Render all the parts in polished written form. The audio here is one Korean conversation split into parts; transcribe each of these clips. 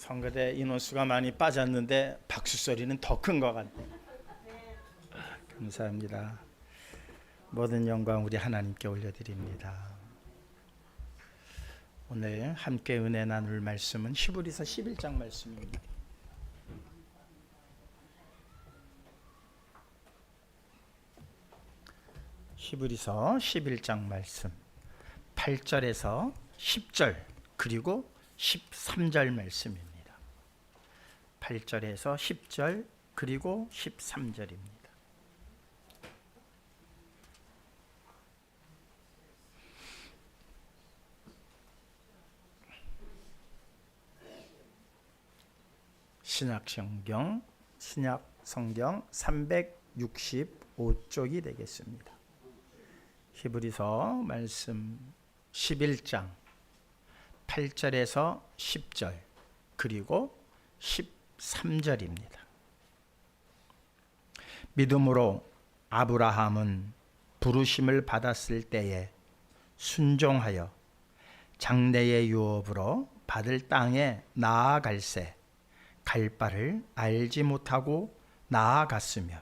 성가대 인원수가 많이 빠졌는데 박수 소리는 더 큰 것 같네요. 감사합니다. 모든 영광 우리 하나님께 올려드립니다. 오늘 함께 은혜 나눌 말씀은 히브리서 11장 말씀입니다. 히브리서 11장 말씀 8절에서 10절 그리고 13절 말씀입니다. 8절에서 10절 그리고 13절입니다. 신약 성경 365쪽이 되겠습니다. 히브리서 말씀 11장 8절에서 10절 그리고 13절입니다. 믿음으로 아브라함은 부르심을 받았을 때에 순종하여 장래의 유업으로 받을 땅에 나아갈새 갈 바를 알지 못하고 나아갔으며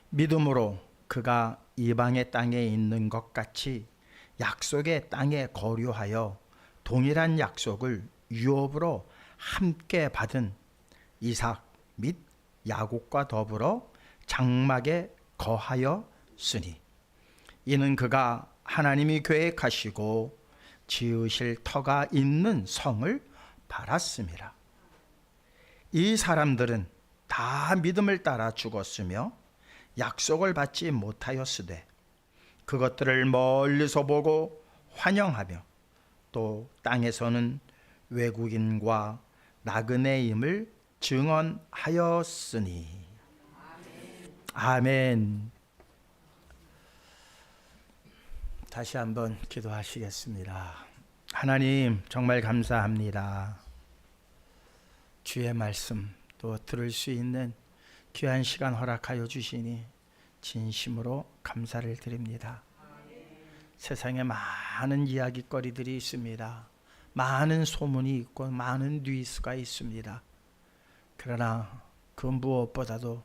믿음으로 그가 이방의 땅에 있는 것 같이 약속의 땅에 거류하여 동일한 약속을 유업으로 함께 받은 이삭 및 야곱과 더불어 장막에 거하였으니 이는 그가 하나님이 계획하시고 지으실 터가 있는 성을 바랐음이라. 이 사람들은 다 믿음을 따라 죽었으며 약속을 받지 못하였으되 그것들을 멀리서 보고 환영하며 또 땅에서는 외국인과 나그네임을 증언하였으니. 아멘. 다시 한번 기도하시겠습니다. 하나님 정말 감사합니다. 주의 말씀 또 들을 수 있는 귀한 시간 허락하여 주시니 진심으로 감사를 드립니다. 세상에 많은 이야기거리들이 있습니다. 많은 소문이 있고 많은 뉴스가 있습니다. 그러나 그 무엇보다도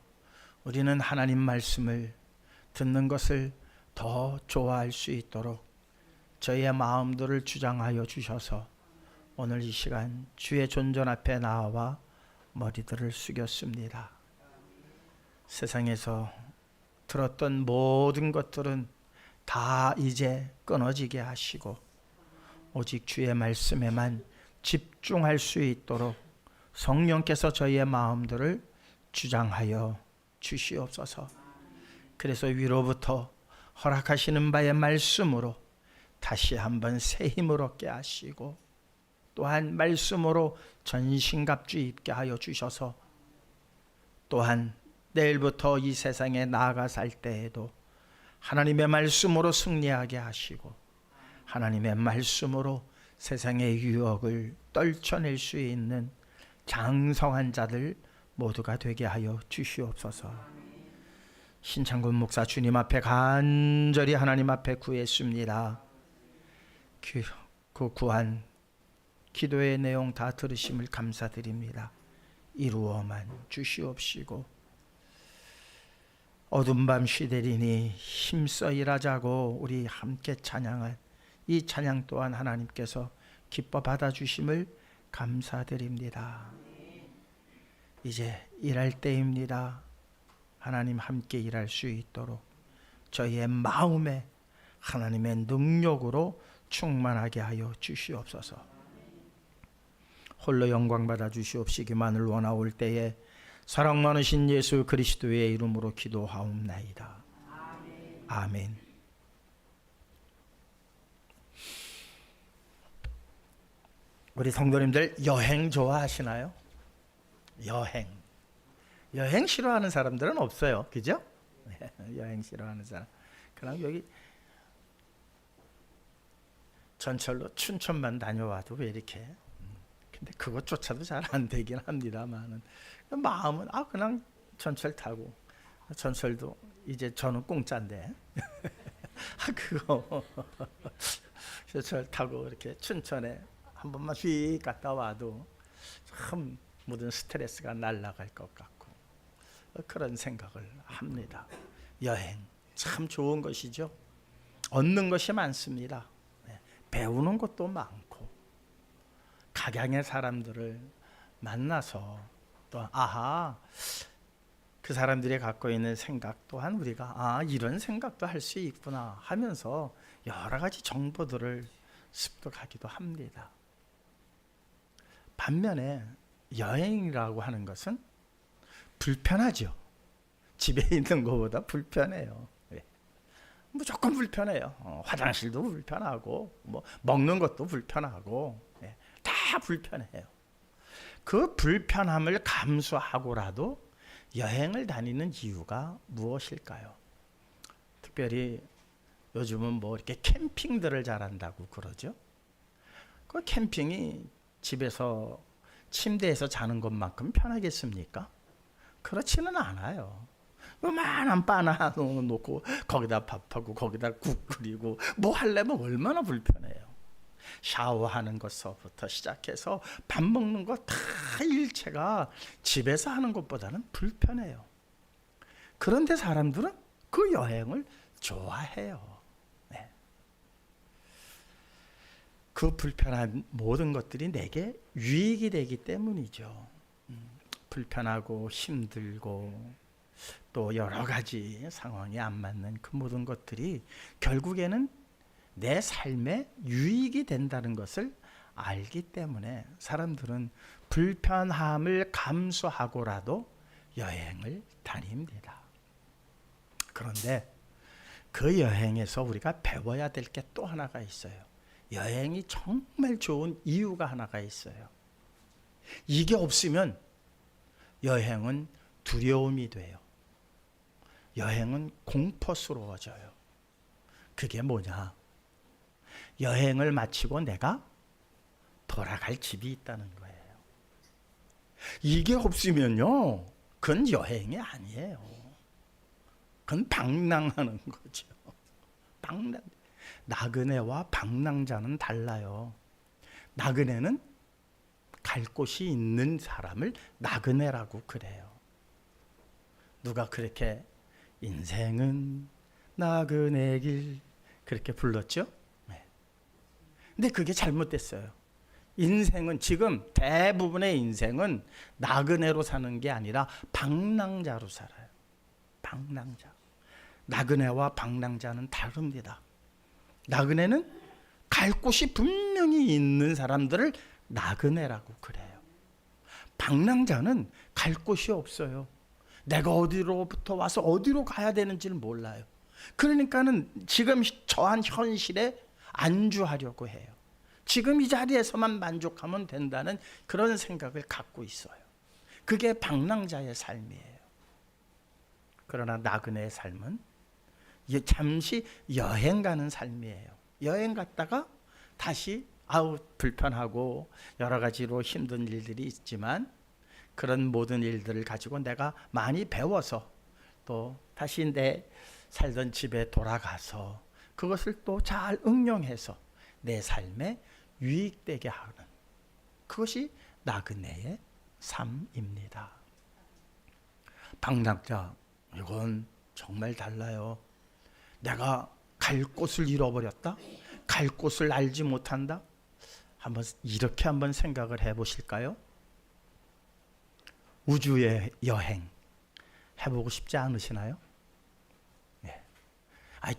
우리는 하나님 말씀을 듣는 것을 더 좋아할 수 있도록 저희의 마음들을 주장하여 주셔서 오늘 이 시간 주의 존전 앞에 나와 머리들을 숙였습니다. 세상에서 들었던 모든 것들은 다 이제 끊어지게 하시고 오직 주의 말씀에만 집중할 수 있도록 성령께서 저희의 마음들을 주장하여 주시옵소서. 그래서 위로부터 허락하시는 바의 말씀으로 다시 한번 새 힘을 얻게 하시고 또한 말씀으로 전신갑주 입게 하여 주셔서 또한 내일부터 이 세상에 나아가 살 때에도 하나님의 말씀으로 승리하게 하시고 하나님의 말씀으로 세상의 유혹을 떨쳐낼 수 있는 장성한 자들 모두가 되게 하여 주시옵소서. 신창근 목사 주님 앞에 간절히 하나님 앞에 구했습니다. 그 구한 기도의 내용 다 들으심을 감사드립니다. 이루어만 주시옵시고 어둠 밤 시대리니 힘써 일하자고 우리 함께 찬양할 이 찬양 또한 하나님께서 기뻐 받아주심을 감사드립니다. 이제 일할 때입니다. 하나님 함께 일할 수 있도록 저희의 마음에 하나님의 능력으로 충만하게 하여 주시옵소서. 홀로 영광 받아 주시옵시기만을 원하올 때에 사랑 많으신 예수 그리스도의 이름으로 기도하옵나이다. 아멘. 우리 성도님들 여행 좋아하시나요? 여행 싫어하는 사람들은 없어요. 그죠? 여행 싫어하는 사람. 그럼 여기 전철로 춘천만 다녀와도 왜 이렇게 근데 그것조차도 잘 안 되긴 합니다만은 마음은 그냥 전철 타고 전철도 이제 저는 공짜인데 그거 전철 타고 이렇게 춘천에 한 번만 휙 갔다 와도 참 모든 스트레스가 날아갈 것 같고 그런 생각을 합니다. 여행 참 좋은 것이죠. 얻는 것이 많습니다. 배우는 것도 많고 각양의 사람들을 만나서 또 아하 그 사람들이 갖고 있는 생각 또한 우리가 이런 생각도 할 수 있구나 하면서 여러 가지 정보들을 습득하기도 합니다. 반면에 여행이라고 하는 것은 불편하죠. 집에 있는 것보다 불편해요. 무조건 불편해요. 화장실도 불편하고 뭐 먹는 것도 불편하고 다 불편해요. 그 불편함을 감수하고라도 여행을 다니는 이유가 무엇일까요? 특별히 요즘은 뭐 이렇게 캠핑들을 잘한다고 그러죠. 그 캠핑이 집에서 침대에서 자는 것만큼 편하겠습니까? 그렇지는 않아요. 요만한 바 하나 놓고 거기다 밥하고 거기다 국 끓이고 뭐 하려면 얼마나 불편해요. 샤워하는 것부터 시작해서 밥 먹는 것 다 일체가 집에서 하는 것보다는 불편해요. 그런데 사람들은 그 여행을 좋아해요. 네. 그 불편한 모든 것들이 내게 유익이 되기 때문이죠. 불편하고 힘들고 또 여러 가지 상황이 안 맞는 그 모든 것들이 결국에는 내 삶에 유익이 된다는 것을 알기 때문에 사람들은 불편함을 감수하고라도 여행을 다닙니다. 그런데 그 여행에서 우리가 배워야 될 게 또 하나가 있어요. 여행이 정말 좋은 이유가 하나가 있어요. 이게 없으면 여행은 두려움이 돼요. 여행은 공포스러워져요. 그게 뭐냐? 여행을 마치고 내가 돌아갈 집이 있다는 거예요. 이게 없으면요, 그건 여행이 아니에요. 그건 방랑하는 거죠. 방랑. 나그네와 방랑자는 달라요. 나그네는 갈 곳이 있는 사람을 나그네라고 그래요. 누가 그렇게 인생은 나그네 길 그렇게 불렀죠? 네. 근데 그게 잘못됐어요. 인생은 지금 대부분의 인생은 나그네로 사는 게 아니라 방랑자로 살아요. 방랑자. 나그네와 방랑자는 다릅니다. 나그네는 갈 곳이 분명히 있는 사람들을 나그네라고 그래요. 방랑자는 갈 곳이 없어요. 내가 어디로부터 와서 어디로 가야 되는지를 몰라요. 그러니까는 지금 처한 현실에 안주하려고 해요. 지금 이 자리에서만 만족하면 된다는 그런 생각을 갖고 있어요. 그게 방랑자의 삶이에요. 그러나 나그네의 삶은 잠시 여행 가는 삶이에요. 여행 갔다가 다시 불편하고 여러 가지로 힘든 일들이 있지만 그런 모든 일들을 가지고 내가 많이 배워서 또 다시 내 살던 집에 돌아가서 그것을 또 잘 응용해서 내 삶에 유익되게 하는 그것이 나그네의 삶입니다. 방랑자, 이건 정말 달라요. 내가 갈 곳을 잃어버렸다? 갈 곳을 알지 못한다? 이렇게 한번 생각을 해보실까요? 우주의 여행 해보고 싶지 않으시나요? 네.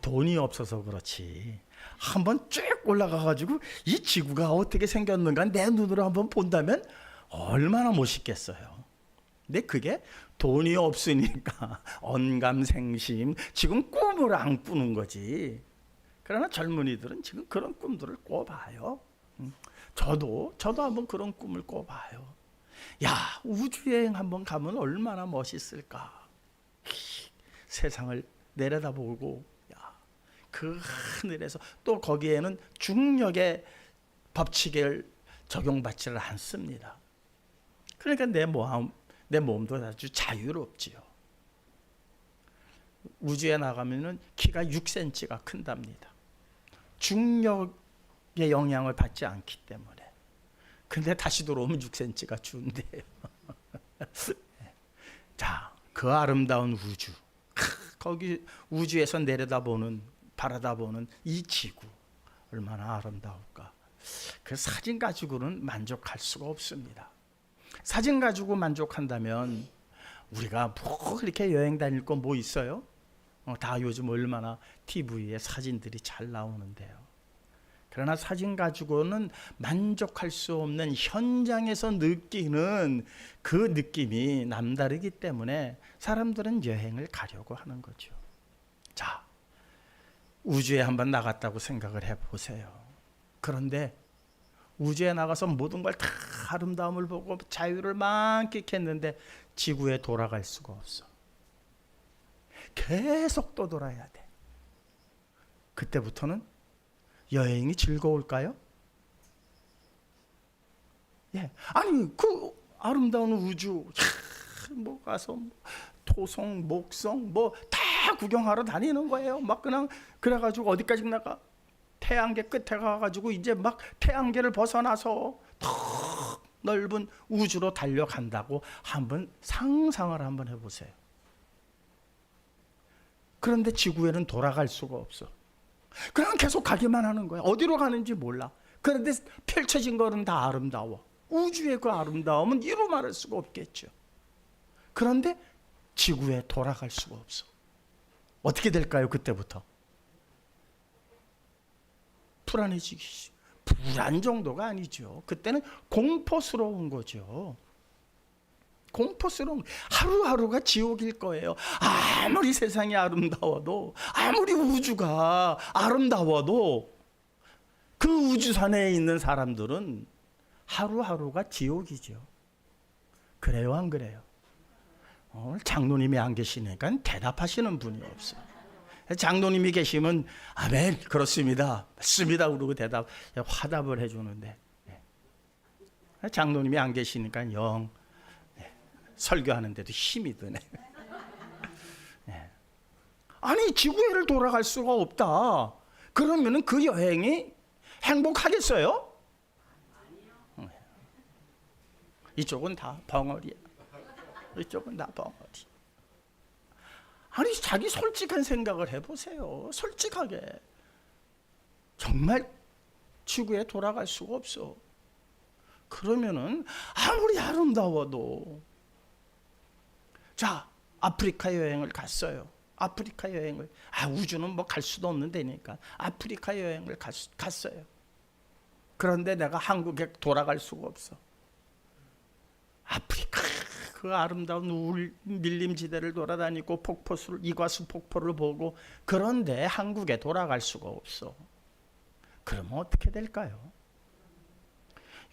돈이 없어서 그렇지. 한번 쭉 올라가가지고 이 지구가 어떻게 생겼는가 내 눈으로 한번 본다면 얼마나 멋있겠어요. 근데 그게 돈이 없으니까 언감생심 지금 꿈을 안 꾸는 거지. 그러나 젊은이들은 지금 그런 꿈들을 꿔봐요. 저도 한번 그런 꿈을 꿔봐요. 야, 우주여행 한번 가면 얼마나 멋있을까. 세상을 내려다보고 그 하늘에서 또 거기에는 중력의 법칙을 적용받지를 않습니다. 그러니까 내 몸도 아주 자유롭지요. 우주에 나가면은 키가 6cm가 큰답니다. 중력의 영향을 받지 않기 때문에. 근데 다시 돌아오면 6cm가 준대요. 자, 그 아름다운 우주, 거기 우주에서 내려다보는, 바라다보는 이 지구 얼마나 아름다울까. 그 사진 가지고는 만족할 수가 없습니다. 사진 가지고 만족한다면 우리가 뭐 이렇게 여행 다닐 거 뭐 있어요? 다 요즘 얼마나 TV에 사진들이 잘 나오는데요. 그러나 사진 가지고는 만족할 수 없는 현장에서 느끼는 그 느낌이 남다르기 때문에 사람들은 여행을 가려고 하는 거죠. 자, 우주에 한번 나갔다고 생각을 해보세요. 그런데 우주에 나가서 모든 걸 다 아름다움을 보고 자유를 만끽했는데 지구에 돌아갈 수가 없어. 계속 또 돌아야 돼. 그때부터는 여행이 즐거울까요? 예. 아니, 그 아름다운 우주, 뭐 가서 뭐 토성, 목성, 뭐 다 구경하러 다니는 거예요. 막 그냥 그래가지고 어디까지 나가? 태양계 끝에 가가지고 이제 막 태양계를 벗어나서 더 넓은 우주로 달려간다고 한번 상상을 한번 해보세요. 그런데 지구에는 돌아갈 수가 없어. 그냥 계속 가기만 하는 거야. 어디로 가는지 몰라. 그런데 펼쳐진 거는 다 아름다워. 우주의 그 아름다움은 이루 말할 수가 없겠죠. 그런데 지구에 돌아갈 수가 없어. 어떻게 될까요? 그때부터 불안해지기. 불안 정도가 아니죠. 그때는 공포스러운 거죠. 공포스러운, 하루하루가 지옥일 거예요. 아무리 세상이 아름다워도, 아무리 우주가 아름다워도 그 우주선에 있는 사람들은 하루하루가 지옥이죠. 그래요, 안 그래요? 오늘 장로님이 안 계시니까 대답하시는 분이 없어요. 장로님이 계시면 아멘, 그렇습니다, 맞습니다 그러고 화답을 해주는데, 장로님이 안 계시니까 영 설교하는데도 힘이 드네. 아니, 지구에를 돌아갈 수가 없다. 그러면은 그 여행이 행복하겠어요? 이쪽은 다 벙어리야. 이쪽은 다 벙어리. 아니, 자기 솔직한 생각을 해보세요. 솔직하게. 정말 지구에 돌아갈 수가 없어. 그러면은 아무리 아름다워도, 자, 아프리카 여행을 갔어요. 아프리카 여행을, 우주는 뭐 갈 수도 없는 데니까 아프리카 여행을 갔어요. 그런데 내가 한국에 돌아갈 수가 없어. 아프리카 그 아름다운 밀림지대를 돌아다니고 폭포수를, 이과수 폭포를 보고, 그런데 한국에 돌아갈 수가 없어. 그러면 어떻게 될까요?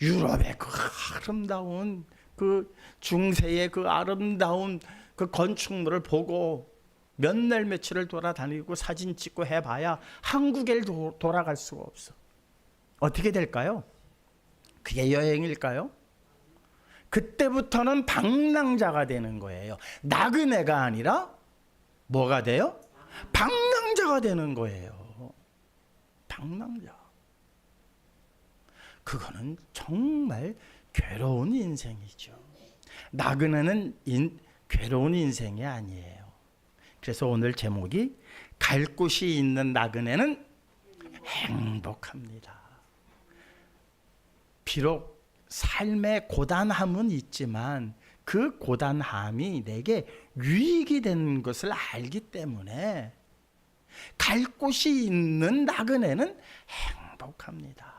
유럽의 그 아름다운 그 중세의 그 아름다운 그 건축물을 보고 몇 날 며칠을 돌아다니고 사진 찍고 해봐야 한국에 돌아갈 수가 없어. 어떻게 될까요? 그게 여행일까요? 그때부터는 방랑자가 되는 거예요. 나그네가 아니라 뭐가 돼요? 방랑자가 되는 거예요. 방랑자. 그거는 정말 괴로운 인생이죠. 나그네는 괴로운 인생이 아니에요. 그래서 오늘 제목이 갈 곳이 있는 나그네는 행복합니다. 비록 삶의 고단함은 있지만 그 고단함이 내게 유익이 되는 것을 알기 때문에 갈 곳이 있는 나그네는 행복합니다.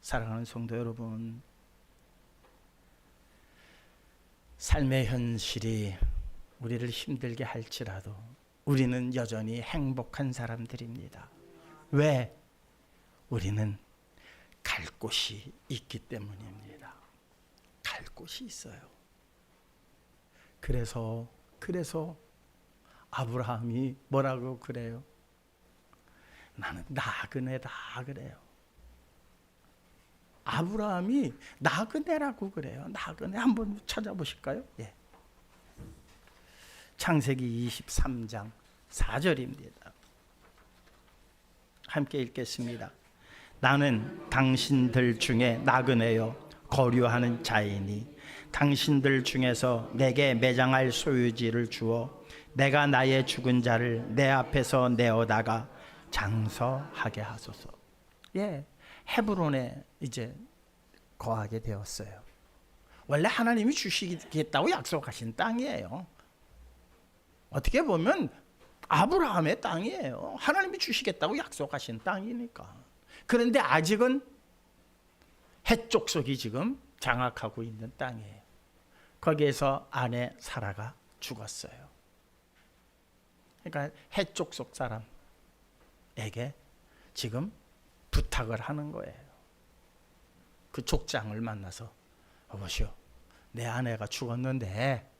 사랑하는 성도 여러분, 삶의 현실이 우리를 힘들게 할지라도 우리는 여전히 행복한 사람들입니다. 왜? 우리는 갈 곳이 있기 때문입니다. 갈 곳이 있어요. 그래서 아브라함이 뭐라고 그래요? 나는 나그네다 그래요. 아브라함이 나그네라고 그래요. 나그네 한번 찾아보실까요? 예. 창세기 23장 4절입니다. 함께 읽겠습니다. 나는 당신들 중에 나그네요 거류하는 자이니 당신들 중에서 내게 매장할 소유지를 주어 내가 나의 죽은 자를 내 앞에서 내어다가 장서하게 하소서. 예, 헤브론에 이제 거하게 되었어요. 원래 하나님이 주시겠다고 약속하신 땅이에요. 어떻게 보면 아브라함의 땅이에요. 하나님이 주시겠다고 약속하신 땅이니까. 그런데 아직은 해쪽 속이 지금 장악하고 있는 땅이에요. 거기에서 아내 사라가 죽었어요. 그러니까 해쪽 속 사람에게 지금 부탁을 하는 거예요. 그 족장을 만나서 여보시오, 내 아내가 죽었는데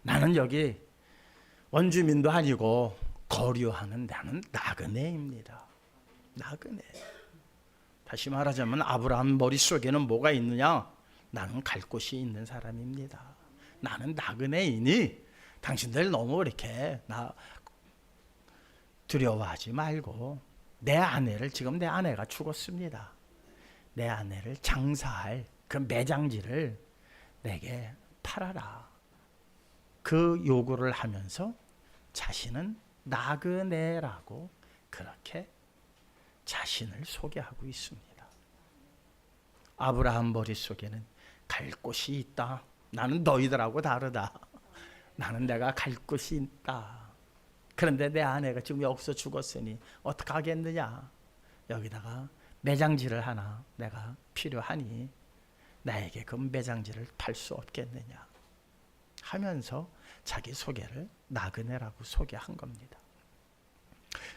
나는 여기 원주민도 아니고 거류하는 나는 나그네입니다. 나그네. 다시 말하자면 아브라함 머릿속에는 뭐가 있느냐? 나는 갈 곳이 있는 사람입니다. 나는 나그네이니 당신들 너무 이렇게 나 두려워하지 말고 내 아내를, 지금 내 아내가 죽었습니다. 내 아내를 장사할 그 매장지를 내게 팔아라. 그 요구를 하면서 자신은 나그네라고 그렇게 자신을 소개하고 있습니다. 아브라함 머릿속에는 갈 곳이 있다. 나는 너희들하고 다르다. 나는 내가 갈 곳이 있다. 그런데 내 아내가 지금 여기서 죽었으니 어떻게 하겠느냐. 여기다가 매장지를 하나 내가 필요하니 나에게 그 매장지를 팔 수 없겠느냐 하면서 자기 소개를 나그네라고 소개한 겁니다.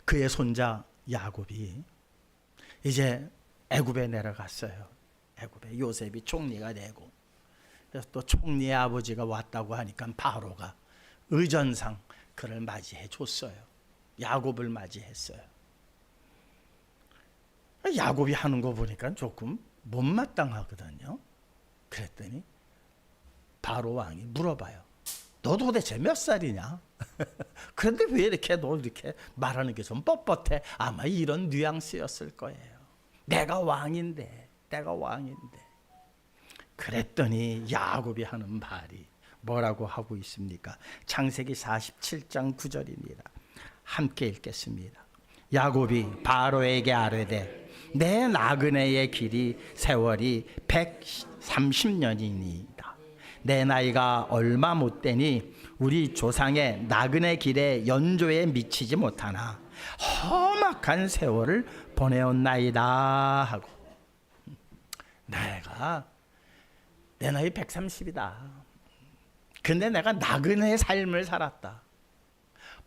그의 손자 야곱이 이제 애굽에 내려갔어요. 애굽에 요셉이 총리가 되고, 그래서 또 총리의 아버지가 왔다고 하니까 바로가 의전상 그를 맞이해 줬어요. 야곱을 맞이했어요. 야곱이 하는 거 보니까 조금 못마땅하거든요. 그랬더니 바로 왕이 물어봐요. 너 도대체 몇 살이냐? 그런데 왜 이렇게 너 이렇게 말하는 게 좀 뻣뻣해? 아마 이런 뉘앙스였을 거예요. 내가 왕인데. 그랬더니 야곱이 하는 말이 뭐라고 하고 있습니까? 창세기 47장 9절입니다. 함께 읽겠습니다. 야곱이 바로에게 아뢰되 내 나그네의 길이 세월이 130년이니이다. 내 나이가 얼마 못되니 우리 조상의 나그네 길에 연조에 미치지 못하나 험악한 세월을 보내었나이다 하고, 내가 내 나이 130이다. 근데 내가 나그네의 삶을 살았다.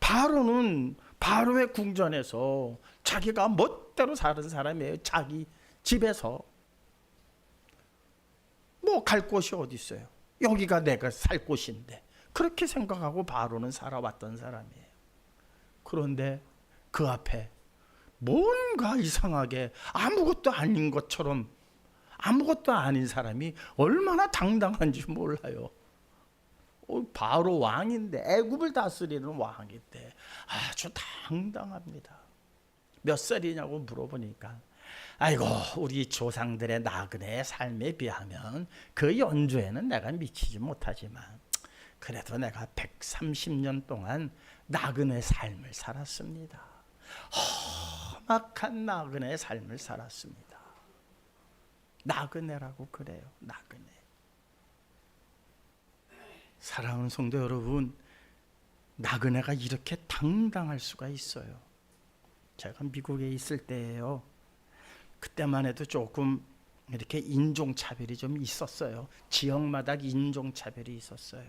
바로는 바로의 궁전에서 자기가 멋대로 사는 사람이에요. 자기 집에서. 뭐 갈 곳이 어디 있어요? 여기가 내가 살 곳인데. 그렇게 생각하고 바로는 살아왔던 사람이에요. 그런데 그 앞에 뭔가 이상하게 아무것도 아닌 것처럼, 아무것도 아닌 사람이 얼마나 당당한지 몰라요. 바로 왕인데, 애굽을 다스리는 왕인데 아주 당당합니다. 몇 살이냐고 물어보니까 아이고, 우리 조상들의 나그네의 삶에 비하면 그 연조에는 내가 미치지 못하지만 그래도 내가 130년 동안 나그네 삶을 살았습니다. 험악한 나그네 삶을 살았습니다. 나그네라고 그래요. 나그네. 사랑하는 성도 여러분, 나그네가 이렇게 당당할 수가 있어요. 제가 미국에 있을 때예요. 그때만 해도 조금 이렇게 인종차별이 좀 있었어요. 지역마다 인종차별이 있었어요.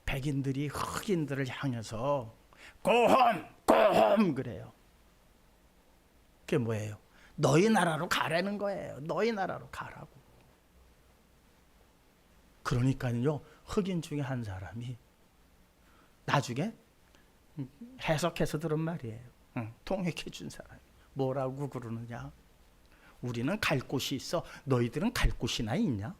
백인들이 흑인들을 향해서 고홈 그래요. 그게 뭐예요? 너희 나라로 가라는 거예요. 너희 나라로 가라고. 그러니까요, 흑인 중에 한 사람이 나중에 해석해서 들은 말이에요. 통역해 준 사람이 뭐라고 그러느냐? 우리는 갈 곳이 있어. 너희들은 갈 곳이나 있냐?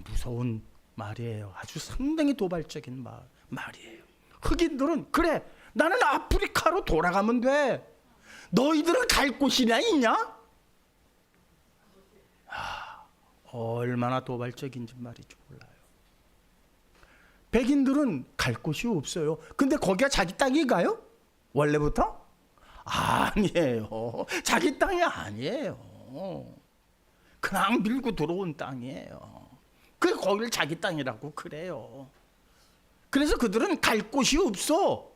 무서운 말이에요. 아주 상당히 도발적인 말이에요. 흑인들은 그래, 나는 아프리카로 돌아가면 돼. 너희들은 갈 곳이나 있냐? 얼마나 도발적인지 말이죠. 몰라요. 백인들은 갈 곳이 없어요. 근데 거기가 자기 땅인가요? 원래부터? 아니에요. 자기 땅이 아니에요. 그냥 밀고 들어온 땅이에요. 그래서 거기를 자기 땅이라고 그래요. 그래서 그들은 갈 곳이 없어.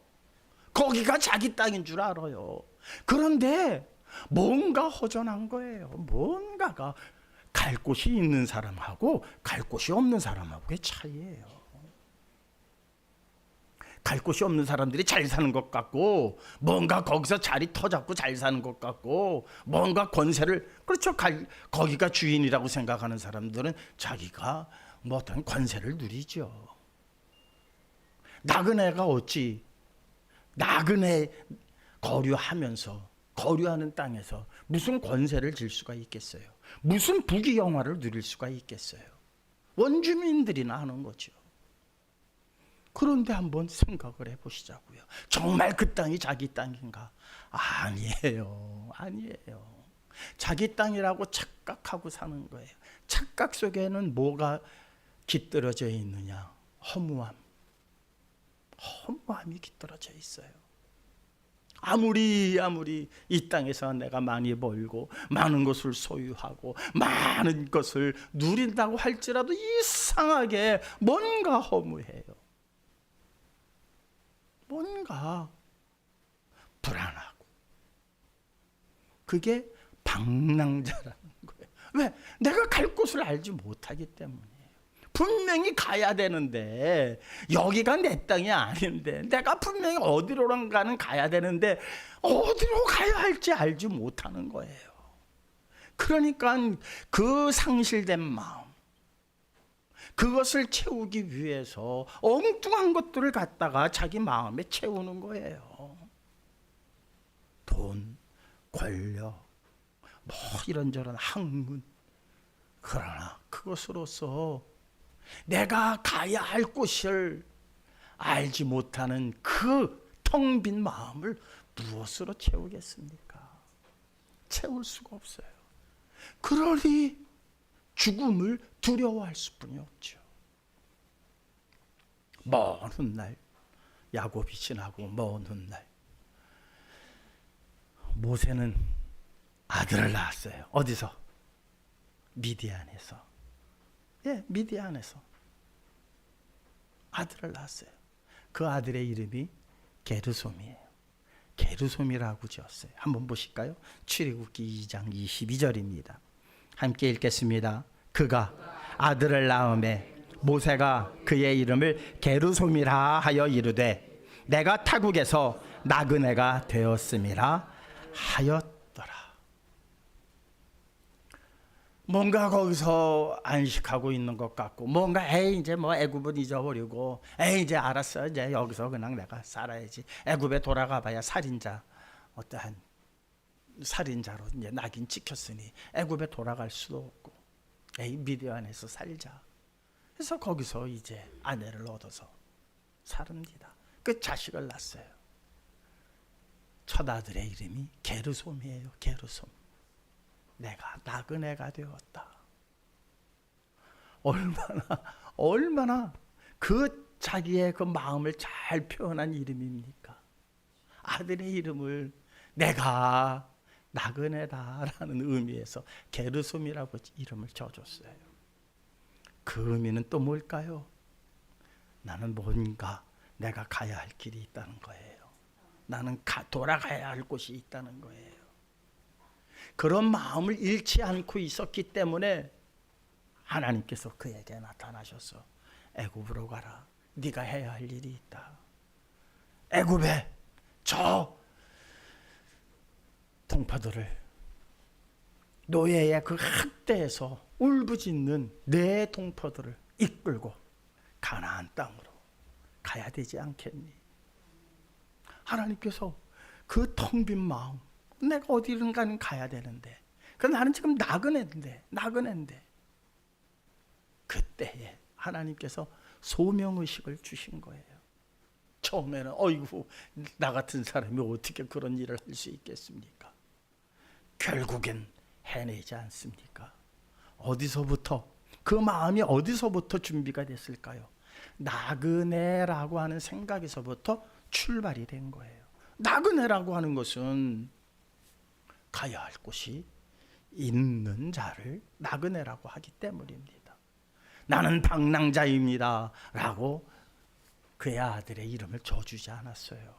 거기가 자기 땅인 줄 알아요. 그런데 뭔가 허전한 거예요. 뭔가가 갈 곳이 있는 사람하고 갈 곳이 없는 사람하고의 차이예요. 갈 곳이 없는 사람들이 잘 사는 것 같고, 뭔가 거기서 자리 터잡고 잘 사는 것 같고, 뭔가 권세를, 그렇죠, 거기가 주인이라고 생각하는 사람들은 자기가 뭐 어떤 권세를 누리죠. 나그네가 어찌 나그네 거류하면서, 거류하는 땅에서 무슨 권세를 질 수가 있겠어요? 무슨 부귀영화를 누릴 수가 있겠어요? 원주민들이나 하는 거죠. 그런데 한번 생각을 해보시자고요. 정말 그 땅이 자기 땅인가? 아니에요. 아니에요. 자기 땅이라고 착각하고 사는 거예요. 착각 속에는 뭐가 깃들어져 있느냐? 허무함. 허무함이 깃들어져 있어요. 아무리 이 땅에서 내가 많이 벌고 많은 것을 소유하고 많은 것을 누린다고 할지라도 이상하게 뭔가 허무해요. 뭔가 불안하고. 그게 방랑자라는 거예요. 왜? 내가 갈 곳을 알지 못하기 때문이에요. 분명히 가야 되는데, 여기가 내 땅이 아닌데, 내가 분명히 어디로든가는 가야 되는데 어디로 가야 할지 알지 못하는 거예요. 그러니까 그 상실된 마음, 그것을 채우기 위해서 엉뚱한 것들을 갖다가 자기 마음에 채우는 거예요. 돈, 권력, 뭐 이런저런 학문. 그러나 그것으로서 내가 가야 할 곳을 알지 못하는 그 텅 빈 마음을 무엇으로 채우겠습니까? 채울 수가 없어요. 그러니 죽음을 두려워할 수뿐이 없죠. 먼 훗날, 야곱이 지나고 먼 훗날, 모세는 아들을 낳았어요. 어디서? 미디안에서. 예, 미디안에서 아들을 낳았어요. 그 아들의 이름이 게르솜이에요. 게르솜이라고 지었어요. 한번 보실까요? 출애굽기 2장 22절입니다. 함께 읽겠습니다. 그가 아들을 낳음에 모세가 그의 이름을 게르솜이라 하여 이르되 내가 타국에서 나그네가 되었음이라 하였더라. 뭔가 거기서 안식하고 있는 것 같고, 뭔가 이제 뭐 애굽은 잊어버리고, 이제 알았어, 이제 여기서 그냥 내가 살아야지. 애굽에 돌아가봐야 살인자, 어떠한 살인자로 이제 낙인 찍혔으니 애굽에 돌아갈 수도 없고, 미디안에서 살자. 그래서 거기서 이제 아내를 얻어서 삽니다. 그 자식을 낳았어요. 첫 아들의 이름이 게르솜이에요. 게르솜. 내가 나그네가 되었다. 얼마나 그 자기의 그 마음을 잘 표현한 이름입니까? 아들의 이름을 내가 나그네다라는 의미에서 게르솜이라고 이름을 지어줬어요. 그 의미는 또 뭘까요? 나는 뭔가 내가 가야 할 길이 있다는 거예요. 나는 돌아가야 할 곳이 있다는 거예요. 그런 마음을 잃지 않고 있었기 때문에 하나님께서 그에게 나타나셔서 애굽으로 가라. 네가 해야 할 일이 있다. 애굽에 저 동포들을, 노예의 그 학대에서 울부짖는 내 동포들을 이끌고 가나안 땅으로 가야 되지 않겠니? 하나님께서 그 텅 빈 마음, 내가 어디든가는 가야 되는데, 나는 지금 나그네인데 그때에 하나님께서 소명의식을 주신 거예요. 처음에는 어이구, 나 같은 사람이 어떻게 그런 일을 할 수 있겠습니까? 결국엔 해내지 않습니까? 어디서부터, 그 마음이 어디서부터 준비가 됐을까요? 나그네라고 하는 생각에서부터 출발이 된 거예요. 나그네라고 하는 것은 가야 할 곳이 있는 자를 나그네라고 하기 때문입니다. 나는 방랑자입니다 라고 그의 아들의 이름을 줘주지 않았어요.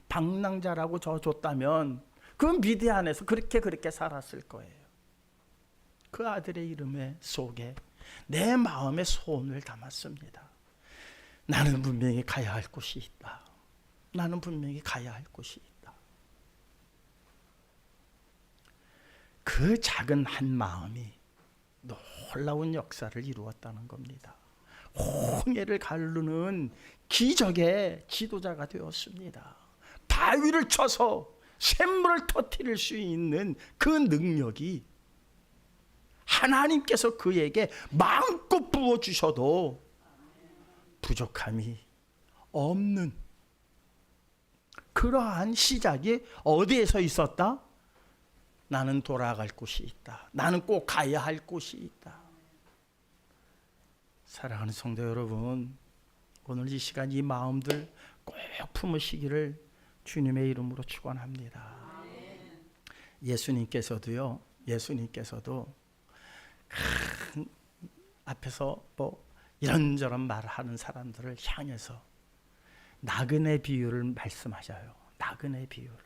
방랑자라고 줘줬다면 그 미디안에서 그렇게 살았을 거예요. 그 아들의 이름 속에 내 마음의 소원을 담았습니다. 나는 분명히 가야 할 곳이 있다. 나는 분명히 가야 할 곳이 있다. 그 작은 한 마음이 놀라운 역사를 이루었다는 겁니다. 홍해를 가르는 기적의 지도자가 되었습니다. 바위를 쳐서 샘물을 터뜨릴 수 있는 그 능력이 하나님께서 그에게 마음껏 부어주셔도 부족함이 없는 그러한 시작이 어디에서 있었다? 나는 돌아갈 곳이 있다. 나는 꼭 가야 할 곳이 있다. 사랑하는 성도 여러분, 오늘 이 시간 이 마음들 꼭 품으시기를 주님의 이름으로 축원합니다. 예수님께서도 앞에서 뭐 이런저런 말을 하는 사람들을 향해서 나그네 비유를 말씀하셔요. 나그네 비유를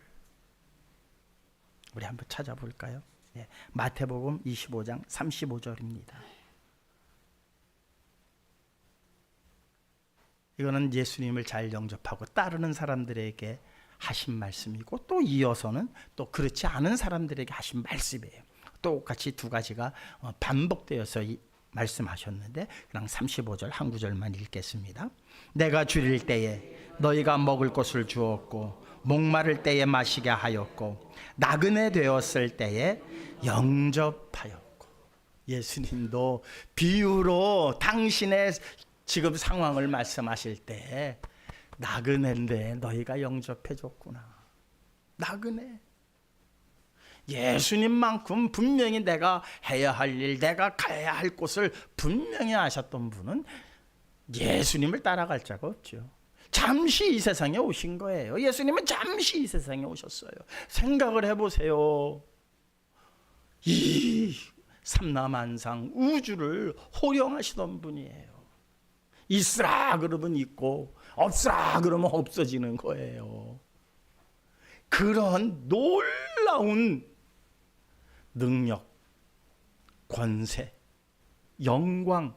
우리 한번 찾아볼까요? 예, 마태복음 25장 35절입니다. 이거는 예수님을 잘 영접하고 따르는 사람들에게 하신 말씀이고, 또 이어서는 또 그렇지 않은 사람들에게 하신 말씀이에요. 똑같이 두 가지가 반복되어서 말씀하셨는데, 그냥 35절 한 구절만 읽겠습니다. 내가 줄일 때에 너희가 먹을 것을 주었고, 목마를 때에 마시게 하였고, 나그네 되었을 때에 영접하였고. 예수님도 비유로 당신의 지금 상황을 말씀하실 때 나그네인데 너희가 영접해 줬구나. 나그네. 예수님만큼 분명히 내가 해야 할 일, 내가 가야 할 곳을 분명히 아셨던 분은 예수님을 따라갈 자가 없죠. 잠시 이 세상에 오신 거예요. 예수님은 잠시 이 세상에 오셨어요. 생각을 해보세요. 이 삼라만상 우주를 호령하시던 분이에요. 있으라 그러면 있고 없으라 그러면 없어지는 거예요. 그런 놀라운 능력, 권세, 영광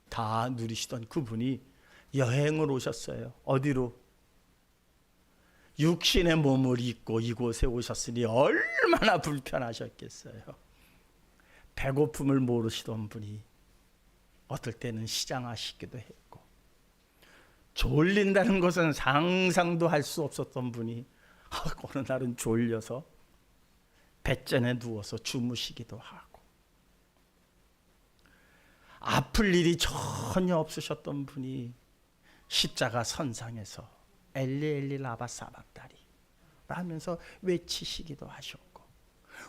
다 누리시던 그분이 여행을 오셨어요. 어디로? 육신의 몸을 입고 이곳에 오셨으니 얼마나 불편하셨겠어요. 배고픔을 모르시던 분이 어떨 때는 시장하시기도 했고, 졸린다는 것은 상상도 할 수 없었던 분이 어느 날은 졸려서 뱃전에 누워서 주무시기도 하고, 아플 일이 전혀 없으셨던 분이 십자가 선상에서 엘리 엘리 라바 사박다리 라면서 외치시기도 하셨고,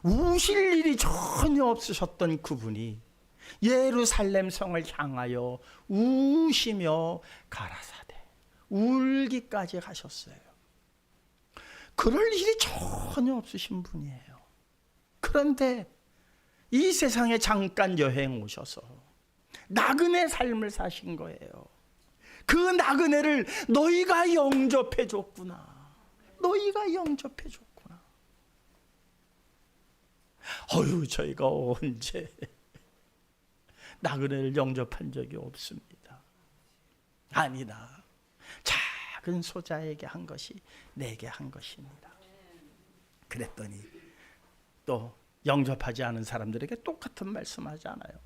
우실 일이 전혀 없으셨던 그분이 예루살렘 성을 향하여 우시며 가라사대 울기까지 하셨어요. 그럴 일이 전혀 없으신 분이에요. 그런데 이 세상에 잠깐 여행 오셔서 나그네 삶을 사신 거예요. 그 나그네를 너희가 영접해 줬구나. 너희가 영접해 줬구나. 어휴, 저희가 언제 나그네를 영접한 적이 없습니다. 아니다. 작은 소자에게 한 것이 내게 한 것입니다. 그랬더니 또 영접하지 않은 사람들에게 똑같은 말씀하잖아요.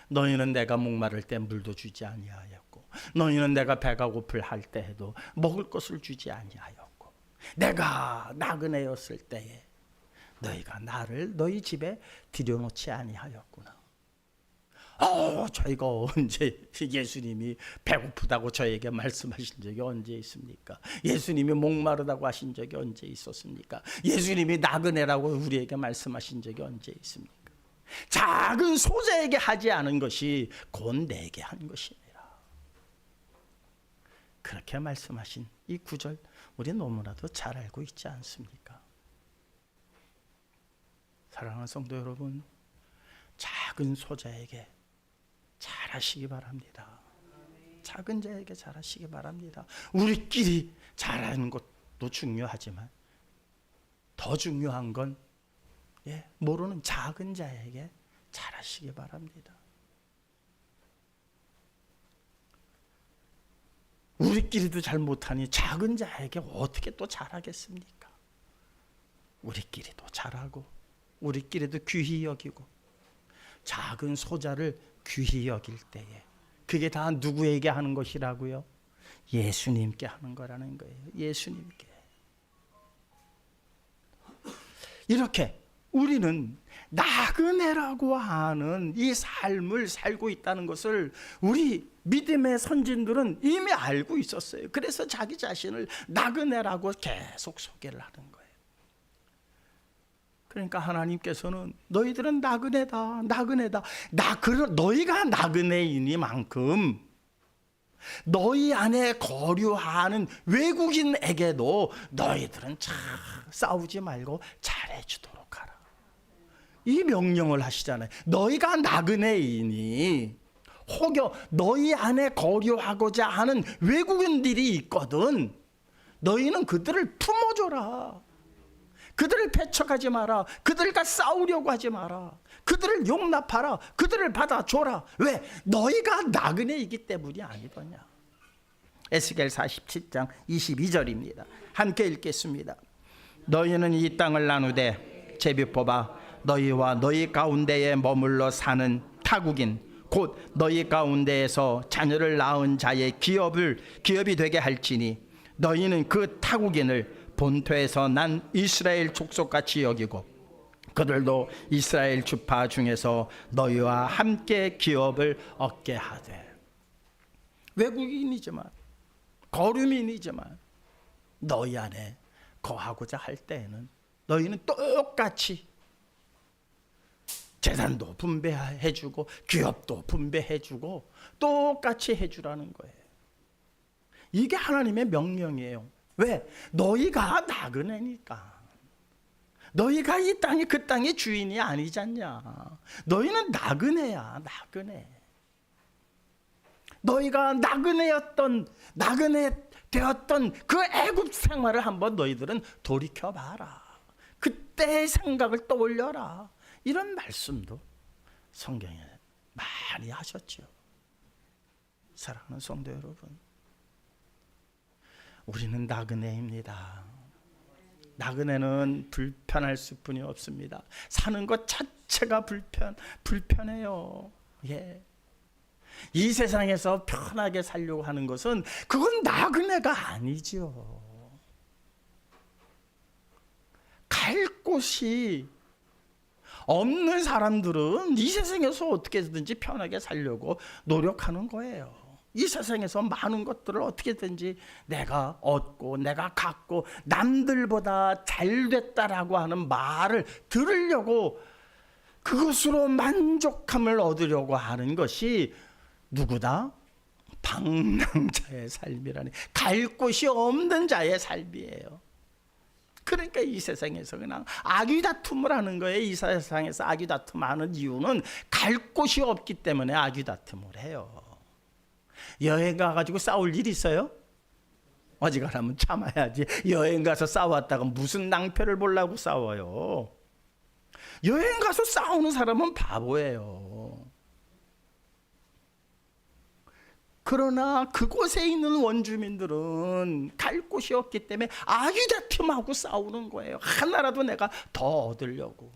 너희는 내가 목마를 때 물도 주지 아니하였고, 너희는 내가 배가 고플 할 때에도 먹을 것을 주지 아니하였고, 내가 나그네였을 때에 너희가 나를 너희 집에 들여놓지 아니하였구나. 저희가 언제 예수님이 배고프다고 저에게 말씀하신 적이 언제 있습니까? 예수님이 목마르다고 하신 적이 언제 있었습니까? 예수님이 나그네라고 우리에게 말씀하신 적이 언제 있습니까? 작은 소자에게 하지 않은 것이 곧 내게 한 것이니라. 그렇게 말씀하신 이 구절 우리 너무나도 잘 알고 있지 않습니까? 사랑하는 성도 여러분, 작은 소자에게 잘하시기 바랍니다. 작은 자에게 잘하시기 바랍니다. 우리끼리 잘하는 것도 중요하지만 더 중요한 건 모르는 작은 자에게 잘하시기 바랍니다. 우리끼리도 잘 못하니 작은 자에게 어떻게 또 잘하겠습니까? 우리끼리도 잘하고 우리끼리도 귀히 여기고 작은 소자를 귀히 여길 때에 그게 다 누구에게 하는 것이라고요? 예수님께 하는 거라는 거예요. 예수님께. 이렇게 우리는 나그네라고 하는 이 삶을 살고 있다는 것을 우리 믿음의 선진들은 이미 알고 있었어요. 그래서 자기 자신을 나그네라고 계속 소개를 하는 거예요. 그러니까 하나님께서는 너희들은 나그네다, 나그네다. 너희가 나그네이니만큼 너희 안에 거류하는 외국인에게도 너희들은 참 싸우지 말고 잘해주도록 하라. 이 명령을 하시잖아요. 너희가 나그네이니 혹여 너희 안에 거류하고자 하는 외국인들이 있거든 너희는 그들을 품어줘라. 그들을 배척하지 마라. 그들과 싸우려고 하지 마라. 그들을 용납하라. 그들을 받아줘라. 왜? 너희가 나그네이기 때문이 아니더냐. 에스겔 47장 22절입니다. 함께 읽겠습니다. 너희는 이 땅을 나누되 제비 뽑아 너희와 너희 가운데에 머물러 사는 타국인 곧 너희 가운데에서 자녀를 낳은 자의 기업이 되게 할지니 너희는 그 타국인을 본토에서 난 이스라엘 족속같이 여기고 그들도 이스라엘 주파 중에서 너희와 함께 기업을 얻게 하되. 외국인이지만 거류민이지만 너희 안에 거하고자 할 때에는 너희는 똑같이 재산도 분배해주고 기업도 분배해주고 똑같이 해주라는 거예요. 이게 하나님의 명령이에요. 왜? 너희가 나그네니까. 너희가 이 땅이 그 땅의 주인이 아니잖냐. 너희는 나그네야, 나그네. 너희가 나그네 되었던 그 애굽 생활을 한번 너희들은 돌이켜봐라. 그때의 생각을 떠올려라. 이런 말씀도 성경에 많이 하셨죠. 사랑하는 성도 여러분, 우리는 나그네입니다. 나그네는 불편할 수뿐이 없습니다. 사는 것 자체가 불편해요. 예. 이 세상에서 편하게 살려고 하는 것은 그건 나그네가 아니죠. 갈 곳이 없는 사람들은 이 세상에서 어떻게든지 편하게 살려고 노력하는 거예요. 이 세상에서 많은 것들을 어떻게든지 내가 얻고 내가 갖고 남들보다 잘됐다라고 하는 말을 들으려고 그것으로 만족함을 얻으려고 하는 것이 누구다? 방랑자의 삶이라니. 갈 곳이 없는 자의 삶이에요. 그러니까 이 세상에서 그냥 아귀다툼을 하는 거예요. 이 세상에서 아귀다툼하는 이유는 갈 곳이 없기 때문에 아귀다툼을 해요. 여행 가가지고 싸울 일 있어요? 어지간하면 참아야지. 여행 가서 싸웠다가 무슨 낭패를 보려고 싸워요. 여행 가서 싸우는 사람은 바보예요. 그러나 그곳에 있는 원주민들은 갈 곳이 없기 때문에 아귀다툼하고 싸우는 거예요. 하나라도 내가 더 얻으려고.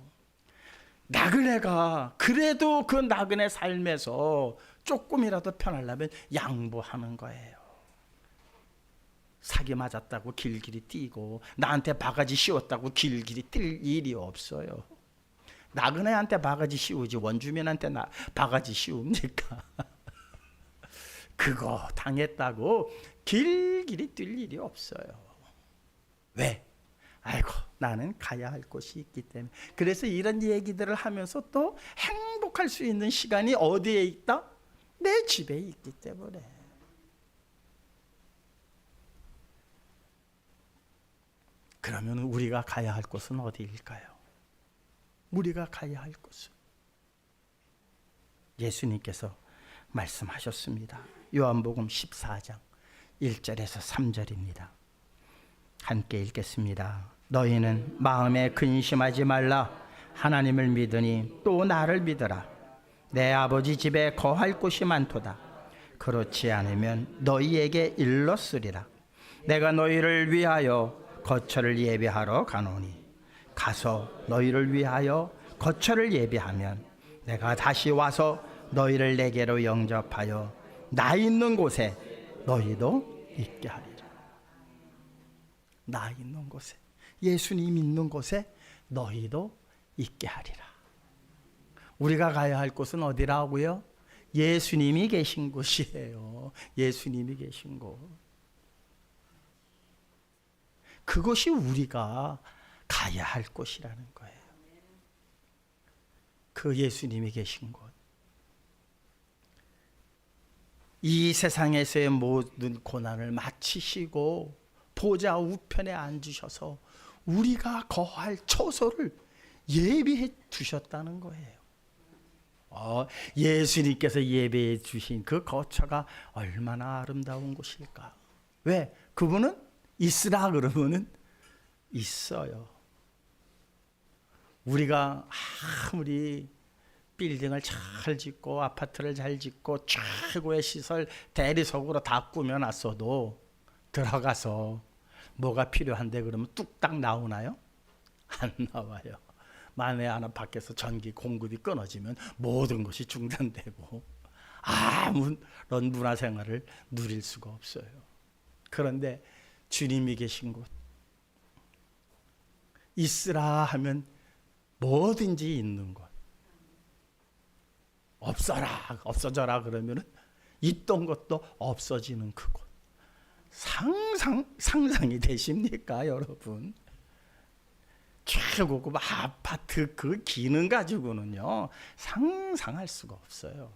나그네가 그래도 그 나그네 삶에서 조금이라도 편하려면 양보하는 거예요. 사기 맞았다고 길길이 뛰고 나한테 바가지 씌웠다고 길길이 뛸 일이 없어요. 나그네한테 바가지 씌우지 원주민한테 바가지 씌웁니까? 그거 당했다고 길길이 뛸 일이 없어요. 왜? 아이고, 나는 가야 할 곳이 있기 때문에. 그래서 이런 얘기들을 하면서 또 행복할 수 있는 시간이 어디에 있다? 내 집에 있기 때문에. 그러면 우리가 가야 할 곳은 어디일까요? 우리가 가야 할 곳은 예수님께서 말씀하셨습니다. 요한복음 14장 1절에서 3절입니다. 함께 읽겠습니다. 너희는 마음에 근심하지 말라. 하나님을 믿으니 또 나를 믿으라. 내 아버지 집에 거할 곳이 많도다. 그렇지 않으면 너희에게 일렀으리라. 내가 너희를 위하여 거처를 예비하러 가노니 가서 너희를 위하여 거처를 예비하면 내가 다시 와서 너희를 내게로 영접하여 나 있는 곳에 너희도 있게 하리라. 나 있는 곳에, 예수님 있는 곳에 너희도 있게 하리라. 우리가 가야 할 곳은 어디라고요? 예수님이 계신 곳이에요. 예수님이 계신 곳. 그것이 우리가 가야 할 곳이라는 거예요. 그 예수님이 계신 곳. 이 세상에서의 모든 고난을 마치시고 보좌 우편에 앉으셔서 우리가 거할 처소를 예비해 두셨다는 거예요. 예수님께서 예배해 주신 그 거처가 얼마나 아름다운 곳일까. 왜? 그분은 있으라 그러면은 있어요. 우리가 아무리 빌딩을 잘 짓고 아파트를 잘 짓고 최고의 시설 대리석으로 다 꾸며놨어도 들어가서 뭐가 필요한데 그러면 뚝딱 나오나요? 안 나와요. 만에 하나 밖에서 전기 공급이 끊어지면 모든 것이 중단되고 아무런 문화생활을 누릴 수가 없어요. 그런데 주님이 계신 곳, 있으라 하면 뭐든지 있는 곳, 없어져라 그러면 있던 것도 없어지는 그곳. 상상이 되십니까, 여러분? 최고급 아파트 그 기능 가지고는요 상상할 수가 없어요.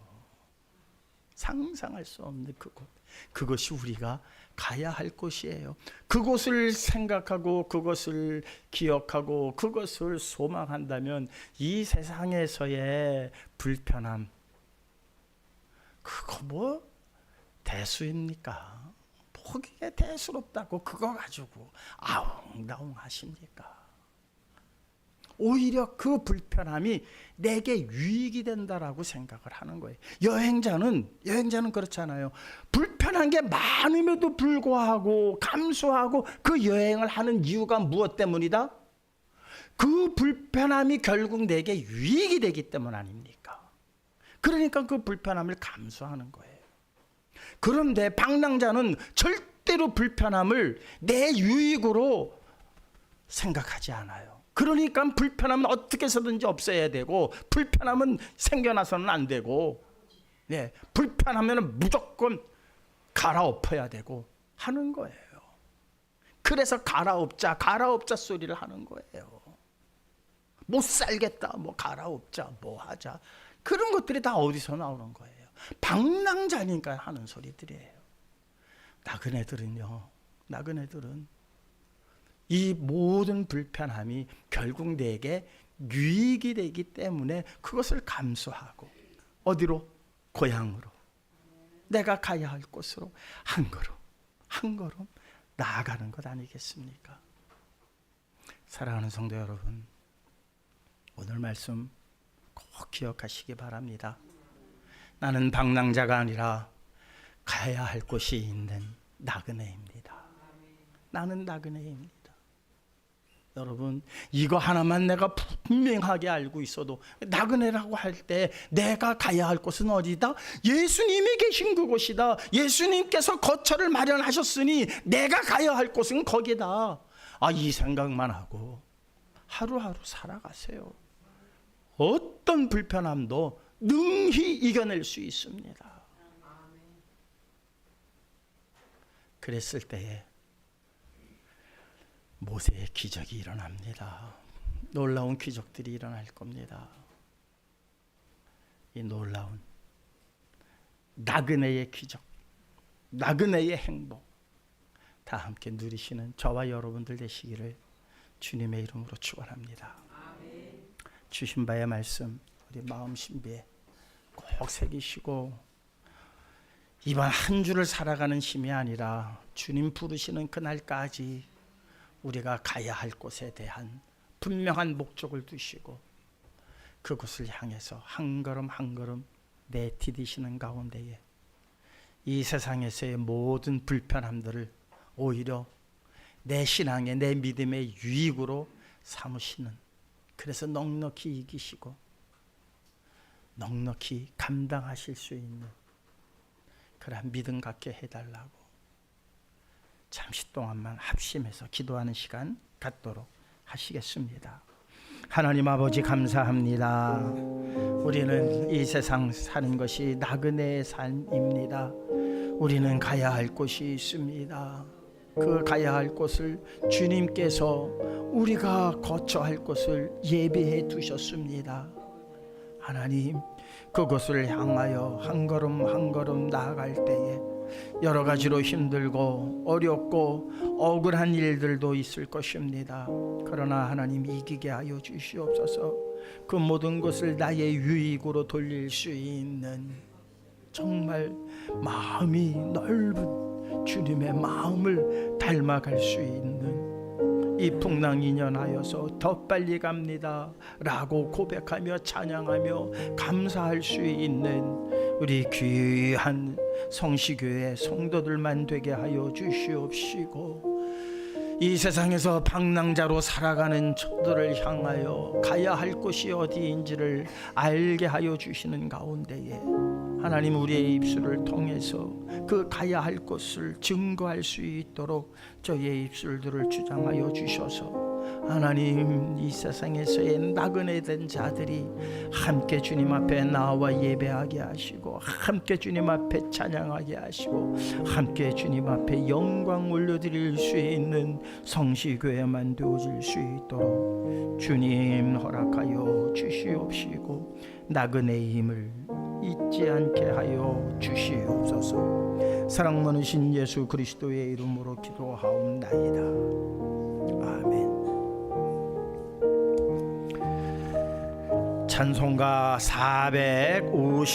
상상할 수 없는 그곳. 그것이 우리가 가야 할 곳이에요. 그곳을 생각하고 그것을 기억하고 그것을 소망한다면 이 세상에서의 불편함, 그거 뭐 대수입니까? 보기에 대수롭다고 그거 가지고 아웅다웅 하십니까? 오히려 그 불편함이 내게 유익이 된다라고 생각을 하는 거예요. 여행자는 그렇잖아요. 불편한 게 많음에도 불구하고 감수하고 그 여행을 하는 이유가 무엇 때문이다? 그 불편함이 결국 내게 유익이 되기 때문 아닙니까? 그러니까 그 불편함을 감수하는 거예요. 그런데 방랑자는 절대로 불편함을 내 유익으로 생각하지 않아요. 그러니까 불편함은 어떻게 해서든지 없애야 되고 불편함은 생겨나서는 안 되고 불편하면 무조건 갈아엎어야 되고 하는 거예요. 그래서 갈아엎자 소리를 하는 거예요. 못 살겠다, 뭐 갈아엎자, 뭐 하자. 그런 것들이 다 어디서 나오는 거예요? 방랑자니까 하는 소리들이에요. 나그네들은 이 모든 불편함이 결국 내게 유익이 되기 때문에 그것을 감수하고 어디로? 고향으로, 내가 가야 할 곳으로 한 걸음 나아가는 것 아니겠습니까? 사랑하는 성도 여러분, 오늘 말씀 꼭 기억하시기 바랍니다. 나는 방랑자가 아니라 가야 할 곳이 있는 나그네입니다. 나는 나그네입니다. 여러분, 이거 하나만 내가 분명하게 알고 있어도 나그네라고 할 때 내가 가야 할 곳은 어디다? 예수님이 계신 그곳이다. 예수님께서 거처를 마련하셨으니 내가 가야 할 곳은 거기다. 이 생각만 하고 하루하루 살아가세요. 어떤 불편함도 능히 이겨낼 수 있습니다. 그랬을 때에 모세의 기적이 일어납니다. 놀라운 기적들이 일어날 겁니다. 이 놀라운 나그네의 기적, 나그네의 행복 다 함께 누리시는 저와 여러분들 되시기를 주님의 이름으로 축원합니다. 주신 바의 말씀 우리 마음 신비에 꼭 새기시고, 이번 한 주를 살아가는 힘이 아니라 주님 부르시는 그날까지 우리가 가야 할 곳에 대한 분명한 목적을 두시고 그곳을 향해서 한 걸음 한 걸음 내디디시는 가운데에 이 세상에서의 모든 불편함들을 오히려 내 신앙의, 내 믿음의 유익으로 삼으시는, 그래서 넉넉히 이기시고 넉넉히 감당하실 수 있는 그러한 믿음 갖게 해달라고 잠시 동안만 합심해서 기도하는 시간 갖도록 하시겠습니다. 하나님 아버지 감사합니다. 우리는 이 세상 사는 것이 나그네의 삶입니다. 우리는 가야 할 곳이 있습니다. 그 가야 할 곳을 주님께서 우리가 거쳐야 할 곳을 예비해 두셨습니다. 하나님, 그곳을 향하여 한 걸음 한 걸음 나아갈 때에 여러 가지로 힘들고 어렵고 억울한 일들도 있을 것입니다. 그러나 하나님, 이기게 하여 주시옵소서. 그 모든 것을 나의 유익으로 돌릴 수 있는 정말 마음이 넓은 주님의 마음을 닮아갈 수 있는 이 풍랑 인연하여서 더 빨리 갑니다 라고 고백하며 찬양하며 감사할 수 있는 우리 귀한 성시교회 성도들만 되게 하여 주시옵시고, 이 세상에서 방랑자로 살아가는 저들을 향하여 가야 할 곳이 어디인지를 알게 하여 주시는 가운데에 하나님, 우리의 입술을 통해서 그 가야 할 곳을 증거할 수 있도록 저희의 입술들을 주장하여 주셔서 하나님, 이 세상에서의 나그네 된 자들이 함께 주님 앞에 나와 예배하게 하시고 함께 주님 앞에 찬양하게 하시고 함께 주님 앞에 영광 올려드릴 수 있는 성시교회만 되어질 수 있도록 주님 허락하여 주시옵시고 나그네의 힘을 잊지 않게 하여 주시옵소서. 사랑 많으신 예수 그리스도의 이름으로 기도하옵나이다. 아멘. 찬송가 450